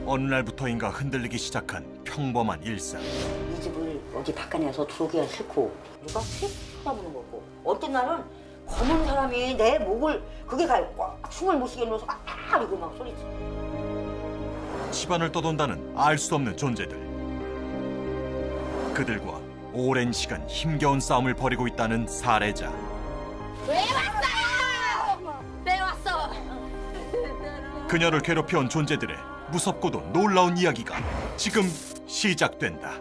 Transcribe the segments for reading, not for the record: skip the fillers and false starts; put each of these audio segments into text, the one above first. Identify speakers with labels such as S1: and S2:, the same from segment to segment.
S1: 어느 날부터인가 흔들리기 시작한 평범한 일상.
S2: 이 집을 어디 바깥에서 들어오기가 싫고 누가 휙 쳐다보는 거고 어떤 날은 검은 사람이 내 목을 그게 꽉 숨을 못 쉬게 눌러서 이러고 막 소리쳐.
S1: 집안을 떠돈다는 알 수 없는 존재들. 그들과 오랜 시간 힘겨운 싸움을 벌이고 있다는 살해자.
S3: 왜 왔어요? 왜 왔어?
S1: 그녀를 괴롭혀온 존재들의 무섭고도 놀라운 이야기가 지금 시작된다.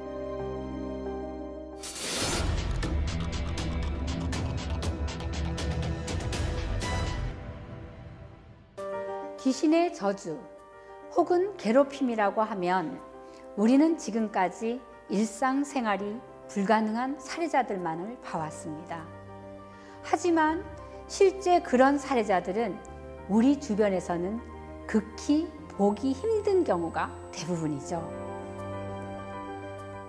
S4: 귀신의 저주 혹은 괴롭힘이라고 하면 우리는 지금까지 일상생활이 불가능한 살해자들만을 봐왔습니다. 하지만 실제 그런 살해자들은 우리 주변에서는 극히 보기 힘든 경우가 대부분이죠.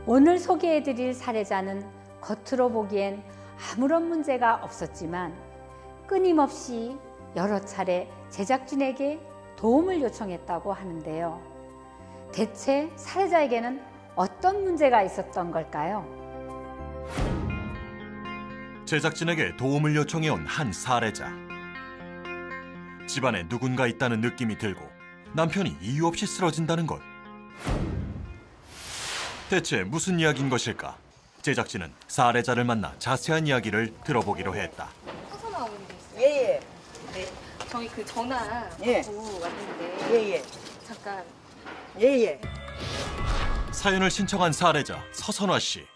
S4: 오늘 소개해드릴 살해자는 겉으로 보기엔 아무런 문제가 없었지만 끊임없이 여러 차례 제작진에게 도움을 요청했다고 하는데요. 대체 살해자에게는 어떤 문제가 있었던 걸까요?
S1: 제작진에게 도움을 요청해온 한 살해자. 집안에 누군가 있다는 느낌이 들고 남편이 이유 없이 쓰러진다는 것. 대체 무슨 이야기인 것일까? 제작진은 살해자를 만나 자세한 이야기를 들어보기로 했다.
S3: 서서 나오는 게 있어요.
S2: 예예.
S3: 네. 저희 그 전화
S2: 예.
S3: 받고 왔는데
S2: 예예.
S3: 잠깐.
S2: 예예.
S1: 사연을 신청한 살해자 서선화 씨.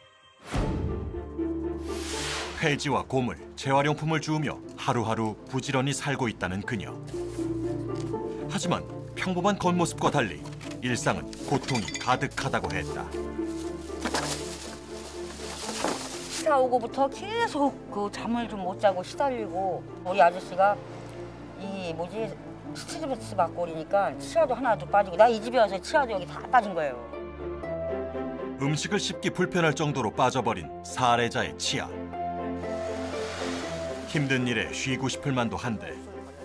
S1: 폐지와 고물, 재활용품을 주우며 하루하루 부지런히 살고 있다는 그녀. 하지만 평범한 겉모습과 달리 일상은 고통이 가득하다고 했다.
S2: 시사 오고부터 계속 그 잠을 좀 못 자고 시달리고 우리 아저씨가 이 스트레스 받고 그러니까 치아도 하나도 빠지고 나 이 집에 와서 치아도 여기 다 빠진 거예요.
S1: 음식을 씹기 불편할 정도로 빠져버린 살해자의 치아. 힘든 일에 쉬고 싶을 만도 한데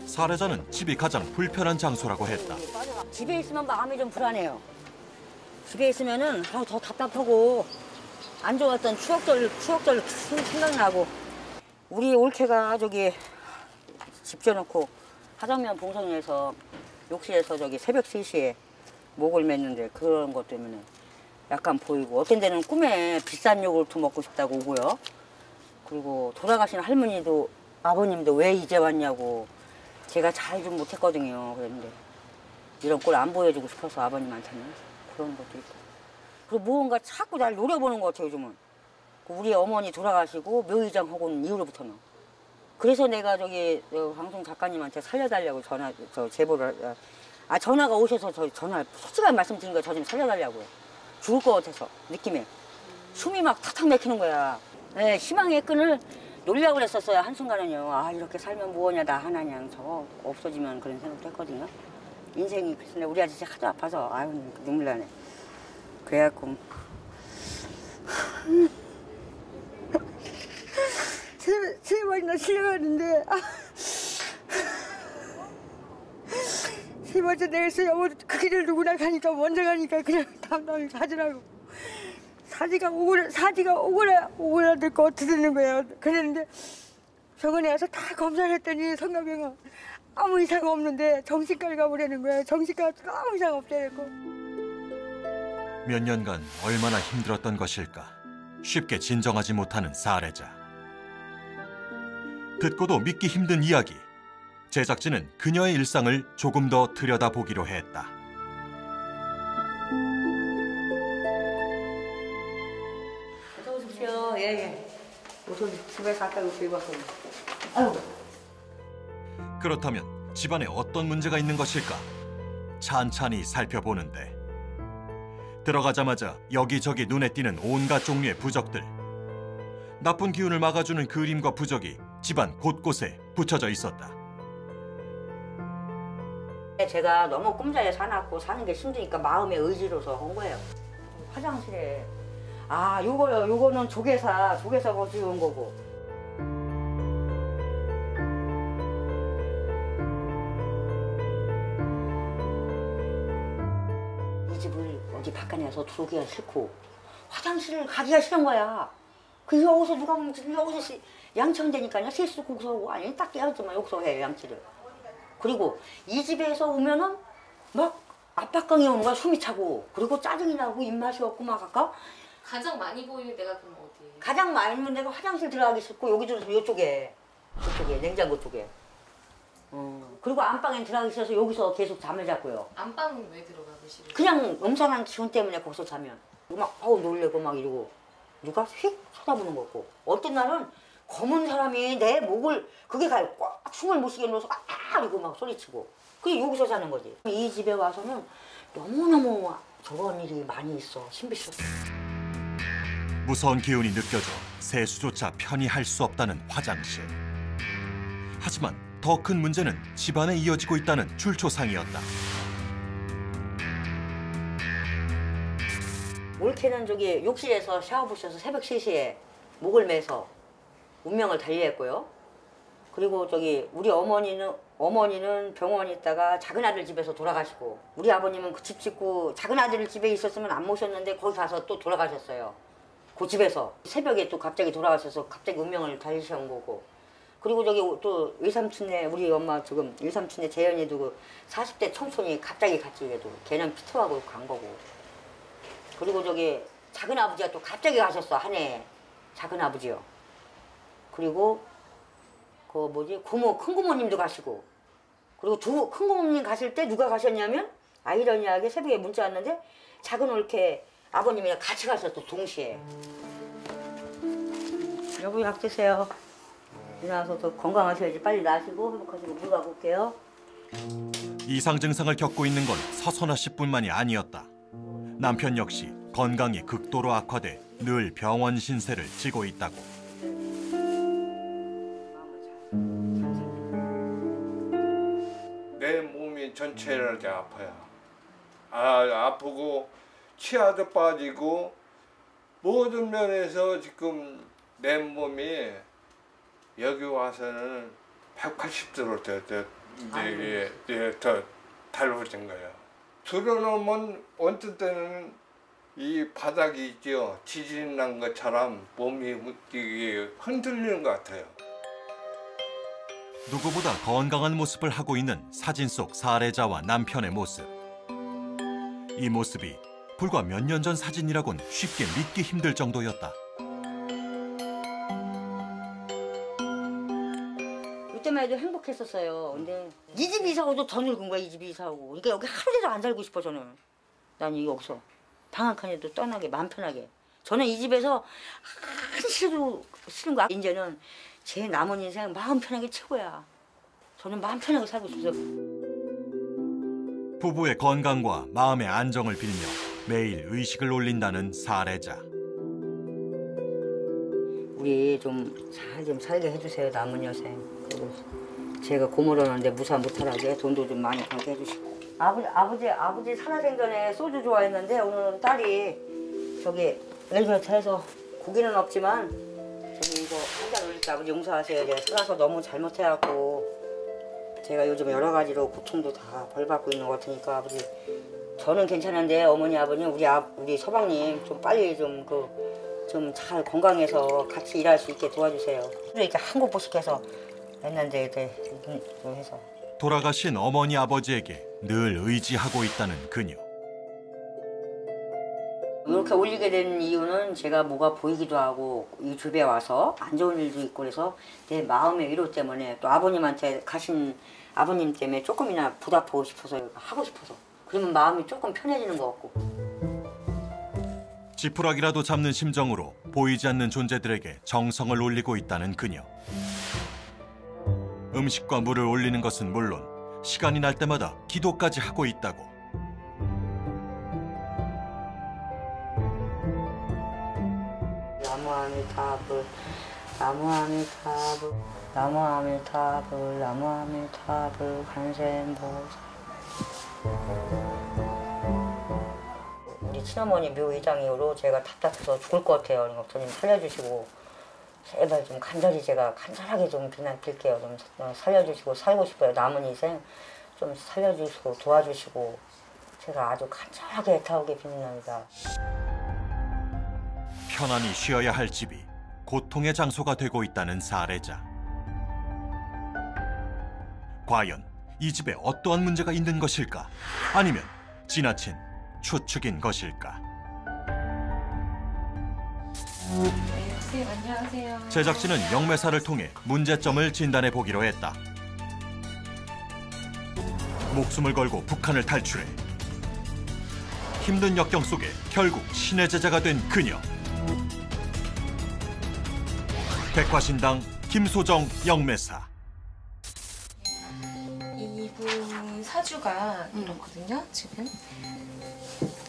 S1: 살해자는 집이 가장 불편한 장소라고 했다.
S2: 집에 있으면 마음이 좀 불안해요. 집에 있으면은 더 답답하고 안 좋았던 추억들 생각나고 우리 올케가 저기 집 져놓고 화장면 봉선에서 욕실에서 저기 새벽 3시에 목을 맸는데 그런 것 때문에 약간 보이고 어떤 데는 꿈에 비싼 요구르트 먹고 싶다고 오고요. 그리고 돌아가신 할머니도 아버님도 왜 이제 왔냐고 제가 잘 좀 못했거든요. 그랬는데 이런 꼴 안 보여주고 싶어서 아버님한테는 그런 것도 있고 그리고 무언가 자꾸 날 노려보는 것 같아요. 요즘은 우리 어머니 돌아가시고 묘의장 혹은 이후로부터는 그래서 내가 저기 방송 작가님한테 살려달라고 제보를 전화가 오셔서 전화 솔직하게 말씀드린 거예요. 저 좀 살려달라고요. 죽을 것 같아서 느낌에 숨이 막 탁탁 막히는 거야. 네, 희망의 끈을 놀려고 그랬었어요. 한순간은요. 이렇게 살면 뭐하냐 나 하나냥 저거 없어지면 그런 생각도 했거든요. 인생이 그랬는데 우리 아저씨 하도 아파서 눈물 나네. 그래갖고 세 번이나 실려가는데 세 번째 내서 여보 그 길을 누구나 가니까 먼저 가니까 그냥 담당을 가지라고 사지가 오고라 될 거 어떻게 되는 거예요. 그랬는데 병원에 와서 다 검사를 했더니 성가병은 아무 이상 없는데 정신과를 가보라는 거예요. 정신과 아무 이상 없다고.
S1: 몇 년간 얼마나 힘들었던 것일까. 쉽게 진정하지 못하는 살해자. 듣고도 믿기 힘든 이야기. 제작진은 그녀의 일상을 조금 더 들여다보기로 했다.
S2: 어서 오십시오. 예. 우선 집에서 아까 옷 입었어요. 아유.
S1: 그렇다면 집안에 어떤 문제가 있는 것일까? 찬찬히 살펴보는데 들어가자마자 여기저기 눈에 띄는 온갖 종류의 부적들. 나쁜 기운을 막아주는 그림과 부적이 집안 곳곳에 붙여져 있었다.
S2: 제가 너무 꿈자리에 사놨고 사는 게 힘드니까 마음의 의지로서 한 거예요. 화장실에 요거는 조개사 가지고 거고. 이 어디 바깥에서 들어오기가 싫고 화장실을 가기가 싫은 거야. 그래서 여기서 누가 보면 여기서 양치한다니까요. 실수 거기서 하고 아니 딱 깨야지만 여기서 해 양치를. 그리고 이 집에서 오면은 막 압박감이 오는 거야. 숨이 차고 그리고 짜증이 나고 입맛이 없고 막 아까
S3: 가장 많이 보이는 데가 그럼 어디예요?
S2: 가장 많이 있는 데가 화장실 들어가기 싫고 여기 들어서 이쪽에 냉장고 쪽에. 그리고 안방에 들어가기 싫어서 여기서 계속 잠을 잤고요.
S3: 안방은 왜 들어가기 싫어요?
S2: 그냥 음산한 기운 때문에 거기서 자면 막 놀래고 막 이러고 누가 휙 쳐다보는 거고 어떤 날은 검은 사람이 내 목을 그게 꽉 숨을 못 쉬게 넣어서 이러고 막 소리치고 그게 여기서 자는 거지. 이 집에 와서는 너무너무 저런 일이 많이 있어. 신비스럽게.
S1: 무서운 기운이 느껴져 세수조차 편히 할 수 없다는 화장실. 하지만 더 큰 문제는 집안에 이어지고 있다는 출초상이었다.
S2: 올케는 저기 욕실에서 샤워 부셔서 새벽 3시에 목을 매서 운명을 달리했고요. 그리고 저기 우리 어머니는 병원에 있다가 작은 아들 집에서 돌아가시고 우리 아버님은 그 집 짓고 작은 아들 집에 있었으면 안 모셨는데 거기 가서 또 돌아가셨어요. 그 집에서 새벽에 또 갑자기 돌아가셔서 갑자기 운명을 달리신 거고 그리고 저기 또 외삼촌네 우리 엄마 지금 외삼촌네 재현이도 그 40대 청춘이 갑자기 같이 해도 걔는 피트하고 간 거고 그리고 저기 작은 아버지가 또 갑자기 가셨어 한 해 작은 아버지요. 그리고 그 뭐지 큰 고모님도 가시고 그리고 큰 고모님 가실 때 누가 가셨냐면 아이러니하게 새벽에 문자 왔는데 작은 올케 아버님이랑 같이 가셨어 동시에. 여보 약 드세요. 일어나서 더 건강하셔야지. 빨리 나시고 회복하시고 물 가고 올게요.
S1: 이상 증상을 겪고 있는 건 서선아 씨뿐만이 아니었다. 남편 역시 건강이 극도로 악화돼 늘 병원 신세를 지고 있다고.
S5: 내 몸이 전체를 다 아파요. 아프고 치아도 빠지고 모든 면에서 지금 내 몸이 여기 와서는 180도로 더 달라진 거예요. 들어놓으면 어떤 때는 이 바닥이 있죠. 지진 난 것처럼 몸이 이게 흔들리는 것 같아요.
S1: 누구보다 건강한 모습을 하고 있는 사진 속 사례자와 남편의 모습. 이 모습이 불과 몇 년 전 사진이라곤 쉽게 믿기 힘들 정도였다.
S2: 이때만 해도 행복했었어요. 근데 이 집 이사 오도 더 늙은 거야. 이 집 이사 오고. 그러니까 여기 하루라도 안 살고 싶어 저는. 난 여기 없어. 방 한 칸에도 떠나게 마음 편하게. 저는 이 집에서 한시도 싫은 거 이제는 제 남은 인생 마음 편하게 최고야. 저는 마음 편하게 살고 싶어요.
S1: 부부의 건강과 마음의 안정을 빌며 매일 의식을 올린다는 사례자.
S2: 우리 좀 잘 좀 살게 해주세요. 남은 여생. 그리고 제가 고모라는데 무사 못하게 돈도 좀 많이 벌게 해주시고. 아버지 살아생전에 소주 좋아했는데 오늘은 딸이 저기 엘리베이터에서 고기는 없지만 저기 이거 한 잔 올릴게 아버지 용서하세요. 제가 살아서 너무 잘못해갖고 제가 요즘 여러 가지로 고통도 다 벌 받고 있는 것 같으니까 아버지 저는 괜찮은데 어머니 아버님 우리 서방님 좀 빨리 좀 잘 건강해서 같이 일할 수 있게 도와주세요. 이렇게 한 곳씩 해서 했는데 이렇게 해서.
S1: 돌아가신 어머니 아버지에게 늘 의지하고 있다는 그녀.
S2: 이렇게 올리게 된 이유는 제가 뭐가 보이기도 하고 이 집에 와서 안 좋은 일도 있고 그래서 내 마음의 위로 때문에 또 아버님한테 가신 아버님 때문에 조금이나 보답하고 싶어서 하고 싶어서 그러면 마음이 조금 편해지는 것 같고.
S1: 지푸라기라도 잡는 심정으로 보이지 않는 존재들에게 정성을 올리고 있다는 그녀. 음식과 물을 올리는 것은 물론 시간이 날 때마다 기도까지 하고 있다고.
S2: 나무아미타불 나무아미타불 나무아미타불 나무아미타불 관세음보살. 우리 친어머니 묘 이장 이후로 제가 답답해서 죽을 것 같아요. 목사님 살려주시고 제발 좀 간절하게 좀 빌게요. 좀 살려주시고 살고 싶어요. 남은 인생 좀 살려주시고 도와주시고 제가 아주 간절하게 애타오게 빕니다.
S1: 편안히 쉬어야 할 집이 고통의 장소가 되고 있다는 사례자. 과연 이 집에 어떠한 문제가 있는 것일까? 아니면 지나친 추측인 것일까?
S3: 선생님 안녕하세요.
S1: 제작진은 영매사를 통해 문제점을 진단해 보기로 했다. 목숨을 걸고 북한을 탈출해 힘든 역경 속에 결국 신의 제자가 된 그녀. 백화신당 김소정 영매사.
S3: 이분 사주가 이렇거든요. 지금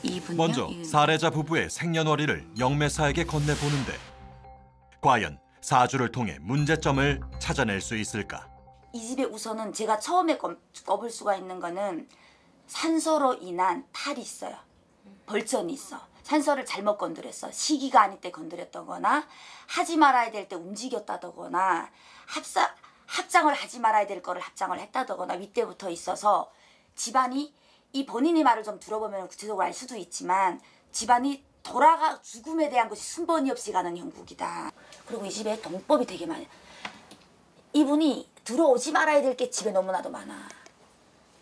S3: 이분요.
S1: 먼저 사례자 부부의 생년월일을 영매사에게 건네보는데 과연 사주를 통해 문제점을 찾아낼 수 있을까?
S6: 이 집에 우선은 제가 처음에 꼽을 수가 있는 거는 산소로 인한 탈이 있어요. 벌전이 있어. 산소를 잘못 건드렸어. 시기가 아닐 때 건드렸다거나 하지 말아야 될 때 움직였다거나 합장을 하지 말아야 될 거를 합장을 했다거나 윗대부터 있어서 집안이 이 본인의 말을 좀 들어보면 구체적으로 알 수도 있지만 집안이 돌아가 죽음에 대한 것이 순번이 없이 가는 형국이다. 그리고 이 집에 동법이 되게 많아요. 이분이 들어오지 말아야 될 게 집에 너무나도 많아.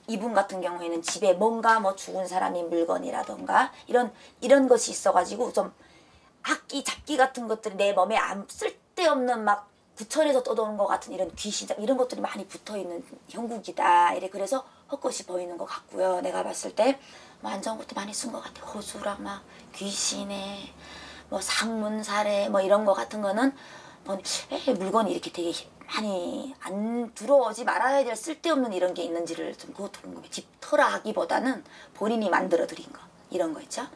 S6: 이분 같은 경우에는 집에 뭔가 뭐 죽은 사람이 물건이라던가 이런 것이 있어가지고 좀 악기 잡기 같은 것들이 내 몸에 안 쓸데없는 막 부천에서 떠도는 것 같은 이런 귀신 이런 것들이 많이 붙어있는 형국이다. 이래 그래서 헛것이 보이는 것 같고요. 내가 봤을 때 뭐 안 좋은 것도 많이 쓴 것 같아. 호수랑 막 귀신에 뭐 상문살에 뭐 이런 거 같은 거는 뭐 물건이 이렇게 되게 많이 안 들어오지 말아야 될 쓸데없는 이런 게 있는지를 좀 그것도 궁금해. 집터라 하기보다는 본인이 만들어 드린 거 이런 거 있죠.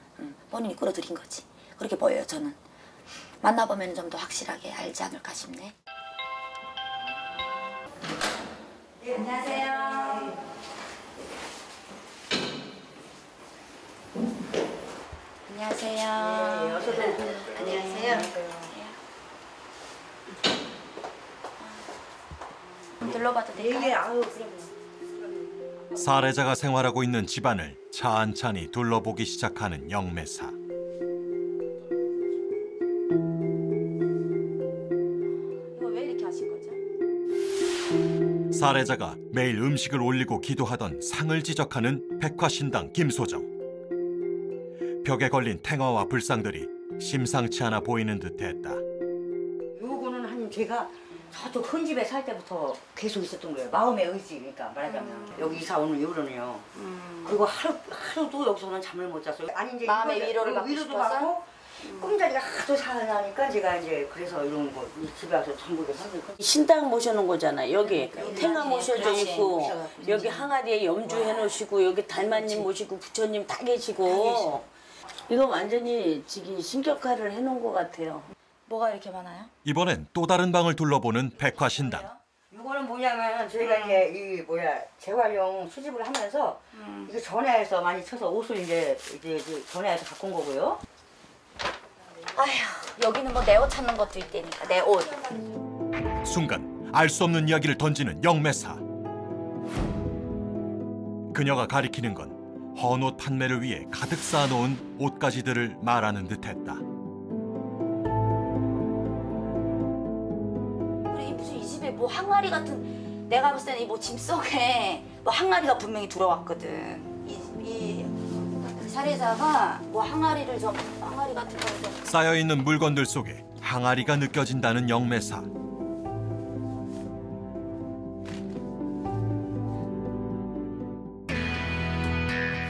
S6: 본인이 끌어 들인 거지. 그렇게 보여요. 저는 만나보면 좀 더 확실하게 알지 않을까 싶네. 네, 안녕하세요. 안녕하세요.
S2: 어서 오세요.
S6: 안녕하세요. 둘러봐도 될까요?
S2: 아우
S1: 사례자가 생활하고 있는 집안을 찬찬히 둘러보기 시작하는 영매사.
S6: 이거 왜 이렇게 하신 거죠?
S1: 사례자가 매일 음식을 올리고 기도하던 상을 지적하는 백화신당 김소정. 벽에 걸린 탱화와 불상들이 심상치 않아 보이는 듯했다.
S2: 요거는 한 제가 저도 큰 집에 살 때부터 계속 있었던 거예요. 마음의 의지, 그러니까 말하자면 여기 이사 오는 이후로는요. 그리고 하루도 여기서는 잠을 못 잤어요. 아니 이제
S6: 마음의
S2: 이거를
S6: 위로를 받고
S2: 위로도
S6: 싶어서?
S2: 받고 꿈자리가 하도 잘하니까 제가 이제 그래서 이런 거 이 집에 와서 전부 다 살고 있거든요.
S7: 신당 모셔놓은 거잖아요. 여기 탱화 모셔져
S6: 그렇지.
S7: 있고
S2: 모셔갖고
S7: 여기 항아리에 염주해 놓으시고 여기 달마님 모시고 부처님 다 계시고 이거 완전히 지금 신격화를 해놓은 것 같아요.
S6: 뭐가 이렇게 많아요?
S1: 이번엔 또 다른 방을 둘러보는 백화신당.
S2: 이거는 뭐냐면 저희가 이제 이 재활용 수집을 하면서 이거 전야에서 많이 쳐서 옷을 이제 전야에서 갖고 온 거고요.
S6: 아휴 여기는 뭐 내 옷 찾는 것도 있다니까 내 옷.
S1: 순간 알 수 없는 이야기를 던지는 영매사. 그녀가 가리키는 건 헌옷 판매를 위해 가득 쌓아놓은 옷가지들을 말하는 듯했다.
S6: 그리고 무슨 이 집에 뭐 항아리 같은 내가 봤을 때는 뭐 짐 속에 뭐 항아리가 분명히 들어왔거든. 이 사례자가 뭐 항아리 같은 거를 좀
S1: 쌓여있는 물건들 속에 항아리가 느껴진다는 영매사.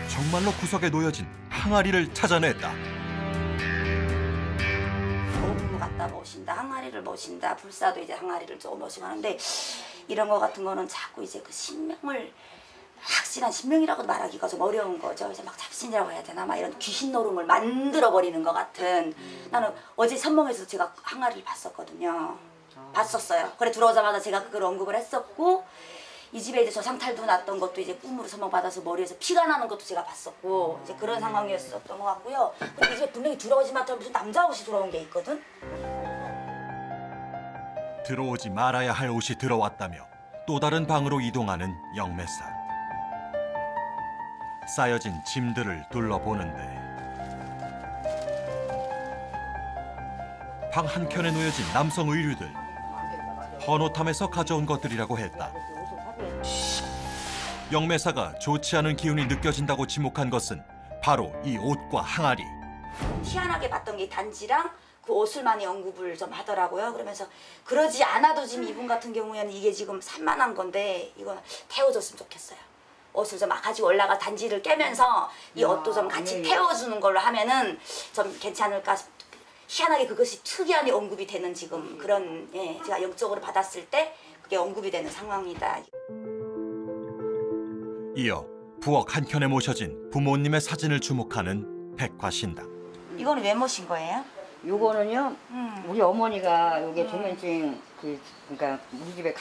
S1: 정말로 구석에 놓여진 항아리를 찾아냈다.
S6: 오분 갖다 모신다, 항아리를 모신다, 불사도 이제 항아리를 조금 모시고 하는데 이런 거 같은 거는 자꾸 이제 그 신명을 확실한 신명이라고 말하기가 좀 어려운 거죠. 이제 막 잡신이라고 해야 되나 막 이런 귀신 노름을 만들어 버리는 것 같은. 나는 어제 선몽에서 제가 항아리를 봤었거든요. 봤었어요. 그래 들어오자마자 제가 그걸 언급을 했었고 이 집에 이제 저상탈도 났던 것도 이제 꿈으로 선몽받아서 머리에서 피가 나는 것도 제가 봤었고 이제 그런 상황이었었던 것 같고요. 근데 이 집에 분명히 들어오지만 무슨 남자 옷이 들어온 게 있거든.
S1: 들어오지 말아야 할 옷이 들어왔다며 또 다른 방으로 이동하는 영매사. 쌓여진 짐들을 둘러보는데 방 한켠에 놓여진 남성 의류들, 헌옷함에서 가져온 것들이라고 했다. 영매사가 좋지 않은 기운이 느껴진다고 지목한 것은 바로 이 옷과 항아리.
S6: 희한하게 봤던 게 단지랑 그 옷을 많이 언급을 좀 하더라고요. 그러면서 그러지 않아도 지금 이분 같은 경우에는 이게 지금 산만한 건데 이거 태워줬으면 좋겠어요. 옷을 좀 가지고 올라가 단지를 깨면서 이 옷도 좀 같이 태워주는 걸로 하면은 좀 괜찮을까. 희한하게 그것이 특이하게 언급이 되는 지금 그런, 예, 제가 영적으로 받았을 때 그게 언급이 되는 상황이다.
S1: 이어 부엌 한켠에 모셔진 부모님의 사진을 주목하는 백화신당.
S6: 이거는 왜 모신 거예요?
S2: 요거는요, 우리 어머니가 요게 도면증, 그러니까 우리 집에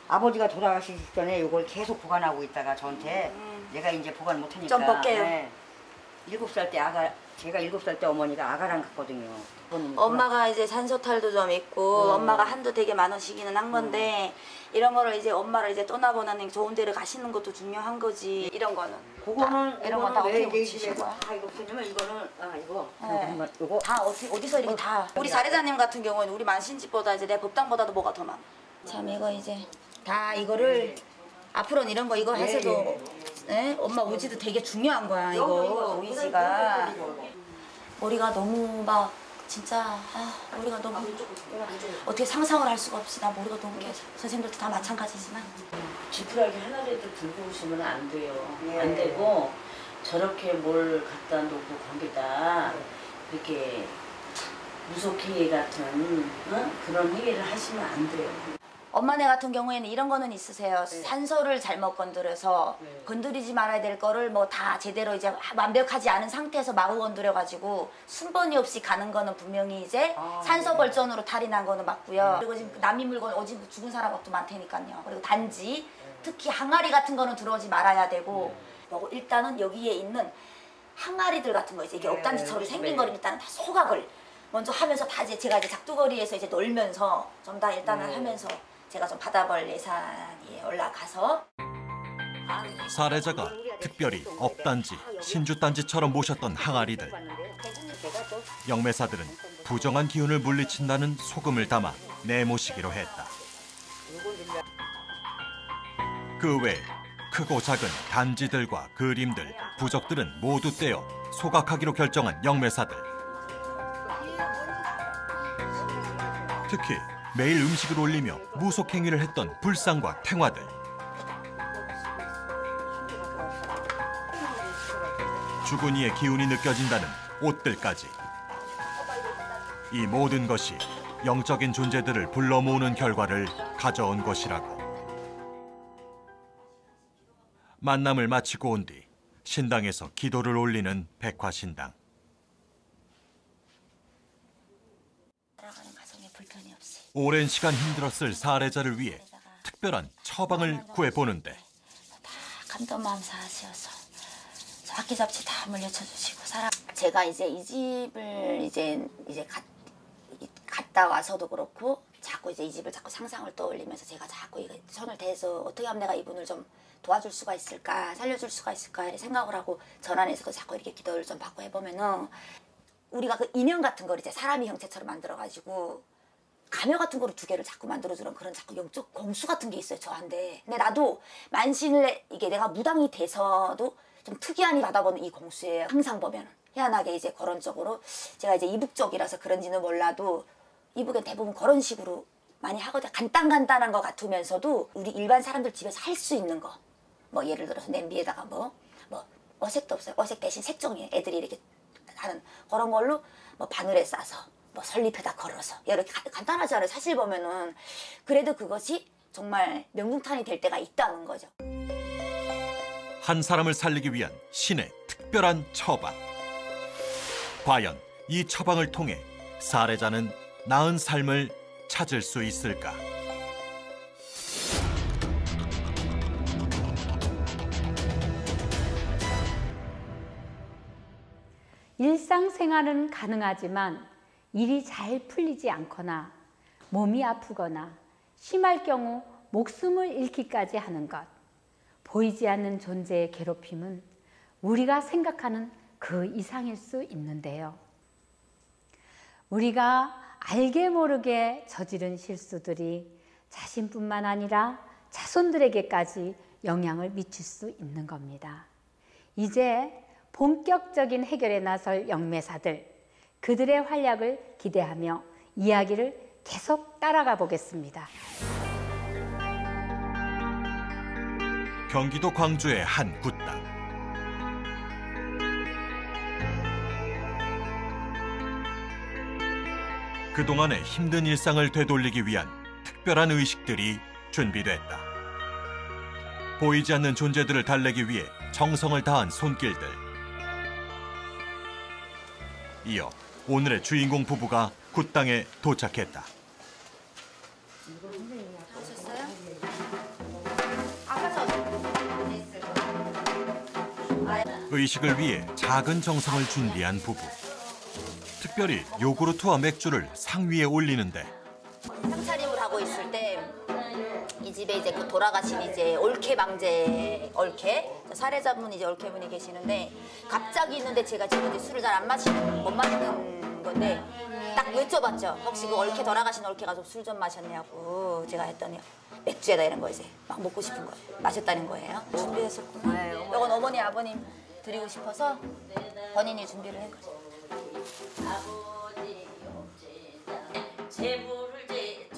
S2: 아버지가 돌아가시기 전에 요걸 계속 보관하고 있다가 저한테 내가 이제 보관 못하니까.
S6: 좀 볼게요.
S2: 네. 7살 때 제가 7살 때 어머니가 아가랑 갔거든요.
S6: 엄마가 이제 산소탈도 좀 있고 엄마가 한도 되게 많으시기는 한 건데 이런 거를 이제 엄마를 이제 떠나보는 좋은 데를 가시는 것도 중요한 거지. 이런 거는 이런 건 다 어떻게 붙이신 거야?
S2: 이거 붙이냐면 이거는 이거
S6: 네.
S2: 이거
S6: 다 어디서 이렇게 다 우리 사례자님 같은 경우는 우리 만신집보다 이제 내 법당보다도 뭐가 더 많아. 참 이거 이제 다 이거를 앞으로는 이런 거 이거 해서도 예? 엄마 우지도 되게 중요한 거야 이거 우지가. 머리가 너무 막 진짜 머리가 너무 어떻게 상상을 할 수가 없이 나 머리가 너무 깨져. 선생님들도 다 마찬가지지만
S7: 지푸라기 하나라도 들고 오시면 안 돼요. 안 되고 저렇게 뭘 갖다 놓고 거기다 이렇게 무속행위 같은 그런 행위를 하시면 안 돼요.
S6: 엄마네 같은 경우에는 이런 거는 있으세요. 산소를 잘못 건드려서 건드리지 말아야 될 거를 뭐 다 제대로 이제 완벽하지 않은 상태에서 마구 건드려가지고 순번이 없이 가는 거는 분명히 이제 산소 벌전으로 탈이 난 거는 맞고요. 그리고 지금 남이 물건 어디 죽은 사람도 많다니까요. 그리고 단지 특히 항아리 같은 거는 들어오지 말아야 되고 뭐 일단은 여기에 있는 항아리들 같은 거 이제 이게 억단지처럼 생긴 거를 일단은 다 소각을 먼저 하면서 다 이제 제가 이제 작두거리에서 이제 놀면서 좀 다 일단은 하면서 제가 좀 받아볼 예산이 올라가서
S1: 사례자가 특별히 업단지, 신주단지처럼 모셨던 항아리들. 영매사들은 부정한 기운을 물리친다는 소금을 담아 내모시기로 했다. 그 외 크고 작은 단지들과 그림들, 부적들은 모두 떼어 소각하기로 결정한 영매사들. 특히 매일 음식을 올리며 무속행위를 했던 불상과 탱화들. 죽은 이의 기운이 느껴진다는 옷들까지. 이 모든 것이 영적인 존재들을 불러 모으는 결과를 가져온 것이라고. 만남을 마치고 온 뒤 신당에서 기도를 올리는 백화신당. 오랜 시간 힘들었을 사례자를 위해 특별한 처방을 구해보는데
S6: 다 감도마음사 하셔서 악기 잡지 다 물려쳐주시고 제가 이제 이 집을 이제 갔다 와서도 그렇고 자꾸 이제 이 집을 자꾸 상상을 떠올리면서 제가 자꾸 이거 손을 대서 어떻게 하면 내가 이분을 좀 도와줄 수가 있을까, 살려줄 수가 있을까 이렇게 생각을 하고 전환해서 자꾸 이렇게 기도를 좀 받고 해보면은 우리가 그 인형 같은 걸 이제 사람의 형체처럼 만들어가지고 가며 같은 거를 2개를 자꾸 만들어주는 그런 자꾸 영적 공수 같은 게 있어요 저한테. 근데 나도 만신을 이게 내가 무당이 돼서도 좀 특이하니 받아보는 이 공수예요. 항상 보면 희한하게 이제 그런 쪽으로 제가 이제 이북 쪽이라서 그런지는 몰라도 이북엔 대부분 그런 식으로 많이 하거든요. 간단한 거 같으면서도 우리 일반 사람들 집에서 할 수 있는 거. 뭐 예를 들어서 냄비에다가 뭐 어색도 없어요. 어색 대신 색종이에요. 애들이 이렇게 하는 그런 걸로 뭐 바늘에 싸서 뭐 설립에다 걸어서 이렇게 간단하잖아요. 사실 보면은 그래도 그것이 정말 명중탄이 될 때가 있다는 거죠.
S1: 한 사람을 살리기 위한 신의 특별한 처방. 과연 이 처방을 통해 사례자는 나은 삶을 찾을 수 있을까?
S4: 일상생활은 가능하지만 일이 잘 풀리지 않거나 몸이 아프거나 심할 경우 목숨을 잃기까지 하는 것. 보이지 않는 존재의 괴롭힘은 우리가 생각하는 그 이상일 수 있는데요. 우리가 알게 모르게 저지른 실수들이 자신뿐만 아니라 자손들에게까지 영향을 미칠 수 있는 겁니다. 이제 본격적인 해결에 나설 영매사들, 그들의 활약을 기대하며 이야기를 계속 따라가 보겠습니다.
S1: 경기도 광주의 한 굿당. 그동안의 힘든 일상을 되돌리기 위한 특별한 의식들이 준비됐다. 보이지 않는 존재들을 달래기 위해 정성을 다한 손길들. 이어 오늘의 주인공 부부가 굿당에 도착했다. 의식을 위해 작은 정성을 준비한 부부. 특별히 요구르트와 맥주를 상위에 올리는데
S6: 상차림을 하고 있을 때 이 집에 이제 그 돌아가신 이제 올케 방제 사례자분 이제 올케분이 계시는데 갑자기 있는데 제가 지금 이제 술을 잘 못 마시는 건데 딱 여쭤봤죠. 혹시 그 올케 돌아가신 올케가 좀 술 좀 마셨냐고 제가 했더니 맥주에다 이런 거 이제 막 먹고 싶은 거 마셨다는 거예요. 준비했었구나. 이건 어머니 아버님 드리고 싶어서 본인이 준비를 한 거죠.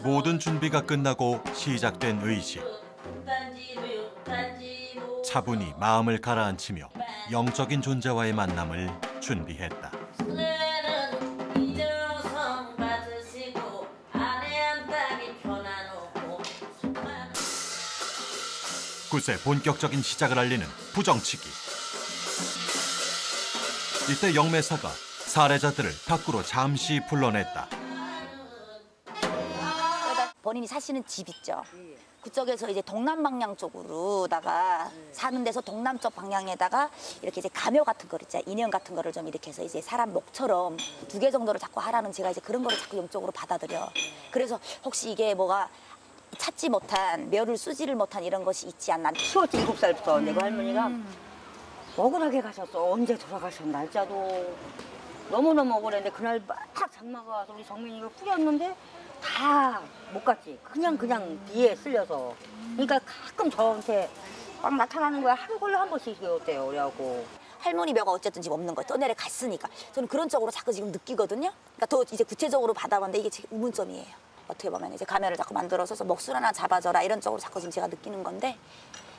S1: 모든 준비가 끝나고 시작된 의식. 차분히 마음을 가라앉히며 영적인 존재와의 만남을 준비했다. 굿의 본격적인 시작을 알리는 부정치기. 이때 영매사가 사례자들을 밖으로 잠시 불러냈다.
S6: 본인이 사시는 집 있죠. 그쪽에서 이제 동남 방향 쪽으로다가 사는 데서 동남쪽 방향에다가 이렇게 이제 가묘 같은 거 있잖아요. 인형 같은 거를 좀 이렇게 해서 이제 사람 목처럼 2개 정도를 자꾸 하라는 제가 이제 그런 거를 자꾸 영적으로 받아들여. 그래서 혹시 이게 뭐가 찾지 못한 묘를 쓰지를 못한 이런 것이 있지 않나.
S2: 키웠지 7살부터 내가 할머니가 억울하게 가셨어. 언제 돌아가셨나 날짜도 너무너무 억울했는데 그날 막 장마가 와서 우리 정민이가 뿌렸는데 다 못 갔지. 그냥 비에 쓸려서. 그러니까 가끔 저한테 막 나타나는 거야. 하루걸로 한 번씩 어때요 그래갖고.
S6: 할머니 묘가 어쨌든 지금 없는 거예요. 떠내려 갔으니까. 저는 그런 쪽으로 자꾸 지금 느끼거든요. 그러니까 더 이제 구체적으로 받아봤는데 이게 지금 의문점이에요. 어떻게 보면 이제 가면을 자꾸 만들어서 먹술 하나 잡아줘라 이런 쪽으로 자꾸 지금 제가 느끼는 건데,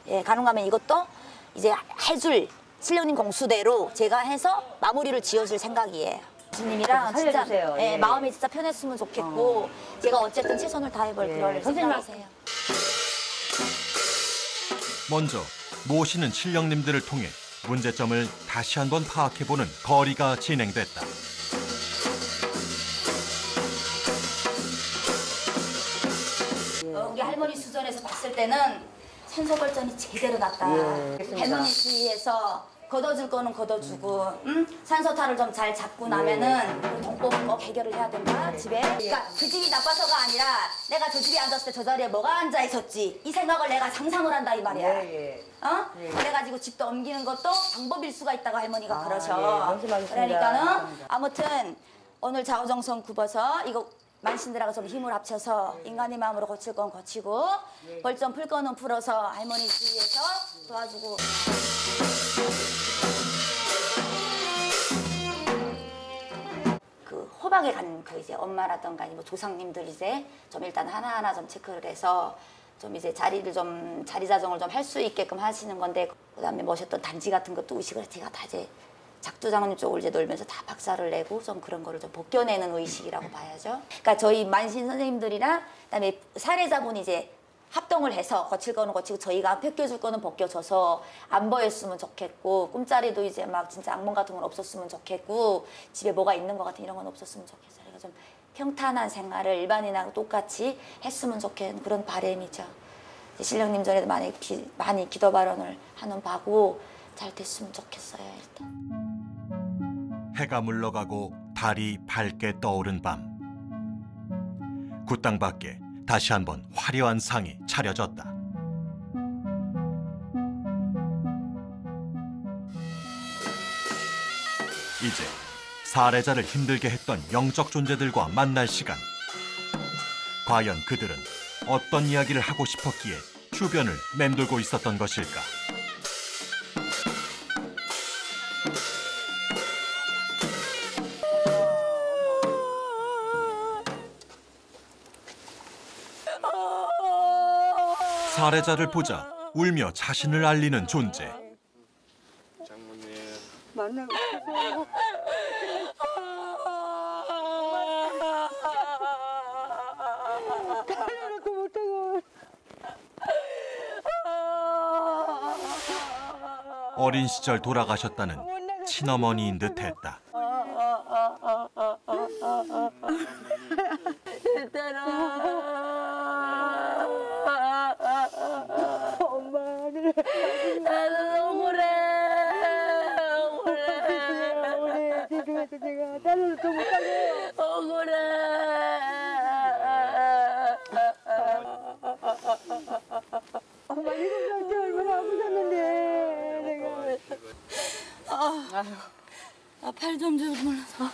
S6: 예, 가능하면 이것도 이제 해줄 신령님 공수대로 제가 해서 마무리를 지어줄 생각이에요. 주님이랑 진짜
S2: 살려주세요.
S6: 예,
S2: 예.
S6: 마음이 진짜 편했으면 좋겠고 제가 어쨌든 최선을 다해볼 그럴 생각이세요.
S1: 먼저 모시는 신령님들을 통해 문제점을 다시 한번 파악해보는 거리가 진행됐다.
S6: 우리 할머니 수전에서 봤을 때는 산소발전이 제대로 났다. 할머니 주위에서 걷어줄 거는 걷어주고, 산소탈을 좀 잘 잡고 나면은 우리 동법은 꼭 해결을 해야 된다, 집에. 그러니까 그 집이 나빠서가 아니라 내가 저 집에 앉았을 때 저 자리에 뭐가 앉아 있었지 이 생각을 내가 상상을 한다 이 말이야. 그래가지고 집도 옮기는 것도 방법일 수가 있다고 할머니가 그러셔. 그러니까는 아무튼 오늘 좌우정성 굽어서 이거 만신들하고 좀 힘을 합쳐서 인간의 마음으로 고칠 건 고치고 벌점 풀 거는 풀어서 할머니 주위에서 도와주고. 그 호박에 간 그 이제 엄마라던가 뭐 조상님들 이제 좀 일단 하나하나 좀 체크를 해서 좀 이제 자리 자정을 좀 할 수 있게끔 하시는 건데, 그다음에 모셨던 단지 같은 것도 의식을 제가 다 이제 작두장님 쪽을 이제 놀면서 다 박살을 내고 좀 그런 거를 좀 벗겨내는 의식이라고 봐야죠. 그러니까 저희 만신 선생님들이랑 그다음에 사례자분이 이제 합동을 해서 거칠 거는 거치고 저희가 벗겨줄 거는 벗겨줘서 안 보였으면 좋겠고, 꿈자리도 이제 막 진짜 악몽 같은 건 없었으면 좋겠고, 집에 뭐가 있는 것 같은 이런 건 없었으면 좋겠어요. 그러니까 좀 평탄한 생활을 일반인하고 똑같이 했으면 좋겠는 그런 바람이죠. 신령님 전에도 많이 기도 발언을 하는 바고 잘 됐으면 좋겠어요. 일단
S1: 해가 물러가고 달이 밝게 떠오른 밤. 굿당 밖에 다시 한번 화려한 상이 차려졌다. 이제 살해자를 힘들게 했던 영적 존재들과 만날 시간. 과연 그들은 어떤 이야기를 하고 싶었기에 주변을 맴돌고 있었던 것일까? 살해자를 보자 울며 자신을 알리는 존재.
S2: 만나고 싶어서. 달려놓고 못하고.
S1: 어린 시절 돌아가셨다는 친어머니인 듯했다.
S2: 엄마를
S7: 나는 억울해.
S2: 제가 달려놓고 못하고. 엄마 이거 때 얼마나 아프셨는데 내가
S6: 팔 좀 좀 몰라서.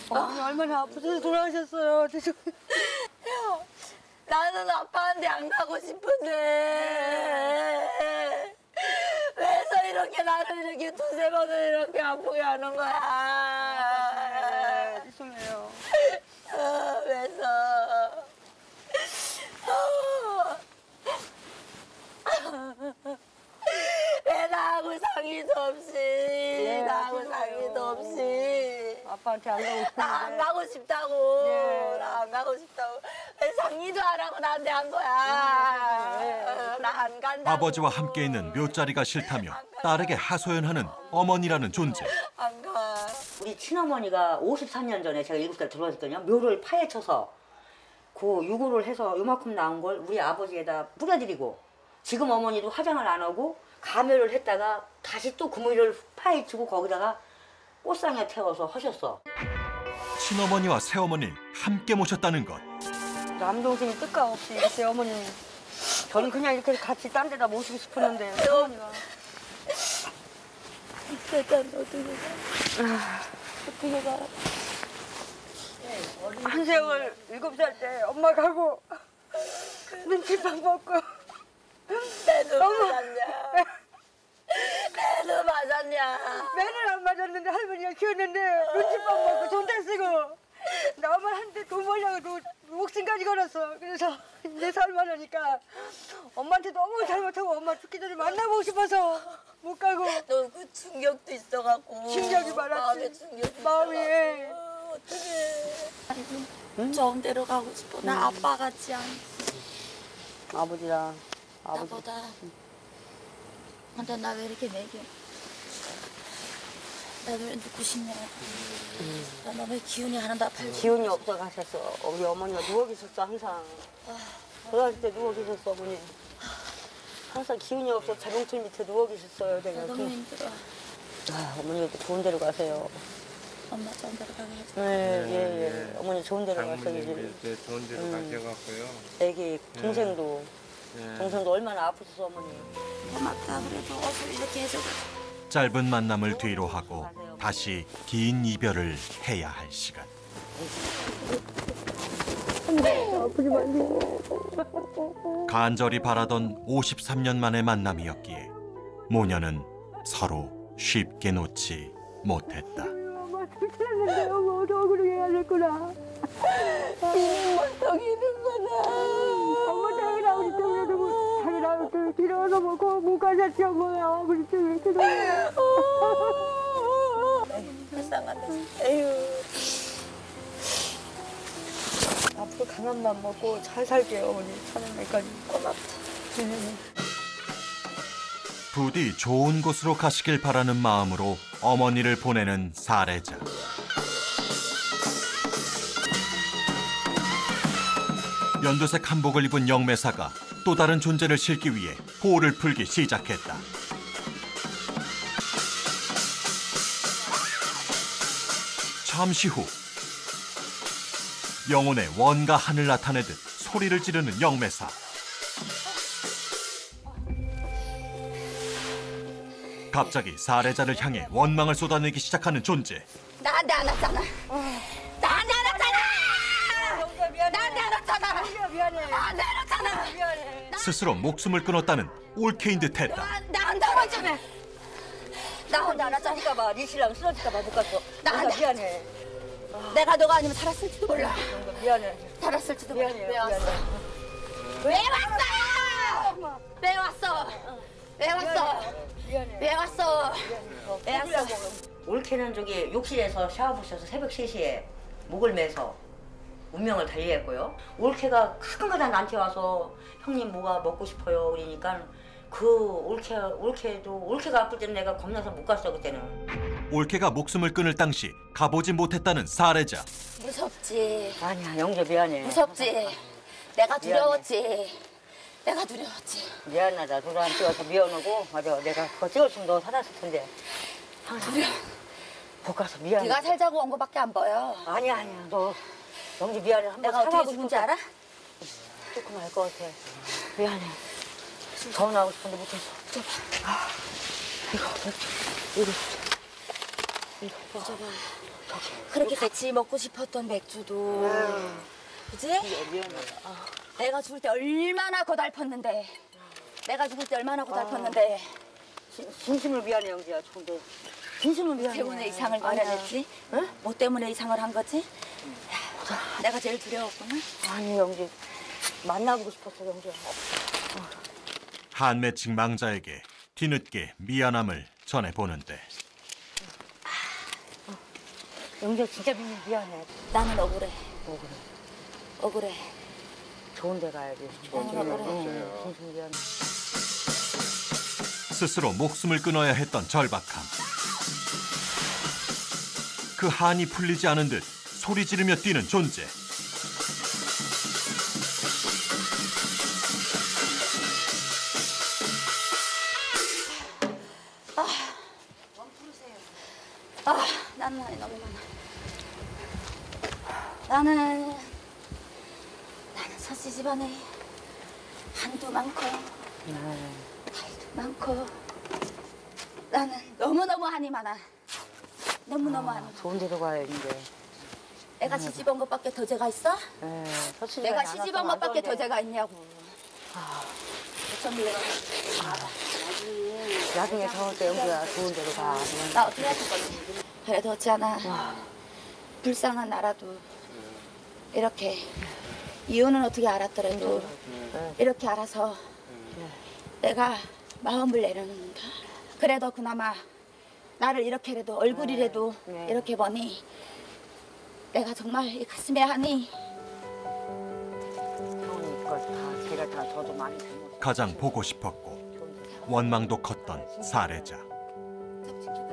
S2: 엄마 얼마나 아프셔서 돌아가셨어요.
S6: 나는 아빠한테 안 가고 싶은데 왜서 이렇게 나를 이렇게 두세 번을 이렇게 아프게 하는 거야?
S2: 죄송해요.
S6: 왜서? 왜 나하고 상의도 없이 나하고 상의도 없이
S2: 아빠한테 안 가고 싶은데.
S6: 나 안 가고 싶다고.
S2: 네.
S6: 나 안 가고 싶다고. 왜 상의도 안 하고 나한테 한 거야? 나 안 간다.
S1: 아버지와 함께 있는 묘자리가 싫다며 딸에게 하소연하는 어머니라는 존재.
S6: 안 가.
S2: 우리 친어머니가 53년 전에 제가 7살 들어왔거든요. 묘를 파헤쳐서 그 유구를 해서 요만큼 나온 걸 우리 아버지에다 뿌려드리고, 지금 어머니도 화장을 안 하고 가멸을 했다가 다시 또 그 묘를 파헤치고 거기다가 꽃상에 태워서 하셨어.
S1: 친어머니와 새어머니를 함께 모셨다는 것.
S2: 남동생이 뜻가없이 그때 어머니 저는 그냥 이렇게 같이 딴 데다 모시고 싶었는데 어머니가
S6: 일단 어떻게 가?
S2: 한세월 7살 때 엄마 가고 눈치밥 먹고
S6: 매도 맞았냐? 매도 맞았냐?
S2: 매는 안 맞았는데 할머니가 키웠는데 눈치밥 먹고 돈다 쓰고 나만 한테 돈 벌려고 목숨까지 걸었어. 그래서 이제 살만하니까 엄마한테 너무 잘못하고 엄마 죽기 전에 만나보고 싶어서 못 가고.
S6: 너 그 충격도 있어갖고.
S2: 충격이 많았지.
S6: 마음에 충격이
S2: 마음이.
S6: 있어갖고. 어떡해. 좋은 데로 가고 싶어. 나 아빠 같지 않아.
S2: 아버지랑
S6: 나보다. 근데 나 왜 이렇게 매겨? 나도 왜 눕고 싶냐? 나 너무 기운이 하나도 팔.
S2: 기운이 없어 가셨어. 우리 어머니가 누워 계셨어 항상. 돌아갈 때 누워 계셨어 어머니. 항상 기운이 없어 자동틀 밑에 누워 계셨어요.
S6: 나 너무 힘들어.
S2: 어머니도 좋은 데로 가세요.
S6: 엄마 좋은 데로 가야지.
S2: 예. 어머니 좋은 데로 가세요.
S5: 장모님 이제 좋은 데로 가셔갖고요.
S2: 애기 동생도 동생도 얼마나 아프셔서 어머니.
S6: 고맙다. 그래도 어서 이렇게 해줘.
S1: 짧은 만남을 뒤로 하고 다시 긴 이별을 해야 할 시간. 간절히 바라던 53년 만의 만남이었기에 모녀는 서로 쉽게 놓지 못했다.
S2: 엄마 죽겠는데 엄마 억울하게 해야겠구나.
S6: 떡이는 거다.
S2: 엄마 자기 아버지 때문에도 자기 아버지 길어서 못 가셨지 엄마야. 아버지 때문에 그동안.
S6: 불쌍하다. 에휴.
S2: 앞으로 강한 맘 먹고 잘 살게요 어머니. 사는 날까지.
S6: 고맙다.
S1: 부디 좋은 곳으로 가시길 바라는 마음으로 어머니를 보내는 살해자. 연두색 한복을 입은 영매사가 또 다른 존재를 실기 위해 호를 풀기 시작했다. 잠시 후 영혼의 원과 한을 나타내듯 소리를 지르는 영매사. 갑자기 살해자를 향해 원망을 쏟아내기 시작하는 존재.
S6: 나한테 안 왔잖아. 나한테 안 왔잖아. 나한테 안 왔잖아.
S2: 미안해.
S6: 나한테 안 왔잖아.
S2: 미안해.
S1: 스스로 목숨을 끊었다는 올케인 듯했다.
S6: 나한테 안 왔잖아. 나한테 안 왔잖아.
S2: 쓰러질까봐 리시랑 쓰러질까봐 못 갔어.
S6: 나한테.
S2: 미안해.
S6: 내가 너가 아니면 살았을지도 몰라.
S2: 미안해.
S6: 살았을지도 몰라.
S2: 미안해.
S6: 왜 왔어? 왜 왔어? 왜 왔어? 왜 왔어?
S2: 미안해.
S6: 왜 왔어? 왜 왔어?
S2: 올케는 저기 욕실에서 샤워 부셔서 새벽 3시에 목을 매서 운명을 달리했고요. 올케가 가끔가다 나한테 와서 형님 뭐가 먹고 싶어요 그러니까 그 올케가 아플 때는 내가 겁나서 못 갔어 그때는.
S1: 올케가 목숨을 끊을 당시 가보지 못했다는 살해자.
S6: 무섭지.
S2: 아니야 영재 미안해.
S6: 무섭지. 내가 두려웠지. 내가 두려웠지.
S2: 미안하다. 누나한 찍어서 미안하고 맞아. 내가 그거 찍었으면 너 살았을 텐데.
S6: 두려.
S2: 못 가서 미안해.
S6: 네가 살자고 온 거밖에 안 보여.
S2: 아니야 아니야. 너 영재 미안해. 한번
S6: 내가 어떻게
S2: 사과하고
S6: 죽은지
S2: 싶었다.
S6: 알아?
S2: 조금 알 것 같아. 미안해. 전화하고 싶은데 못했어. 아, 이거.
S6: 여자봐. 그렇게 같이 먹고 싶었던 맥주도. 그지?
S2: 미안해.
S6: 내가 죽을 때 얼마나 고달팠는데. 내가 죽을 때 얼마나 고달팠는데.
S2: 진심을 미안해 영재야. 좋은데. 진심을 미안해.
S6: 때문에 이상을 마련했지?
S2: 응?
S6: 뭐 때문에 이상을 한 거지? 야, 내가 제일 두려웠구나.
S2: 아니 영재 만나보고 싶었어 영재야.
S1: 한매칭 망자에게 뒤늦게 미안함을 전해보는데
S2: 영재 진짜 미안해.
S6: 나는 억울해.
S2: 억울해.
S6: 억울해.
S2: 좋은 데 가야지. 진심 미안해.
S1: 스스로 목숨을 끊어야 했던 절박함. 그 한이 풀리지 않은 듯 소리 지르며 뛰는 존재.
S6: 나는 너무 많아. 나는 서씨 집안에 한도 많고 달도 많고 나는 너무너무 한이 많아. 너무너무 한이 많아.
S2: 좋은 데로 가야 이제.
S6: 내가 시집 온 것밖에 더 죄가 있어? 내가 시집 온 것밖에 더 죄가 있냐고. 어쩜 이래.
S2: 나중에 저럴 때 영재야 좋은 데로 가.
S6: 나 어떻게 할 거지? 그래도 어찌하나 불쌍한 나라도 이렇게 이유는 어떻게 알았더라도 이렇게 알아서 내가 마음을 내려놓는다. 그래도 그나마 나를 이렇게라도 얼굴이라도 이렇게 보니 내가 정말 이 가슴에 한이
S2: 형이 다 제가 다 저도 많이 잘못.
S1: 가장 보고 싶었고 원망도 컸던 살해자.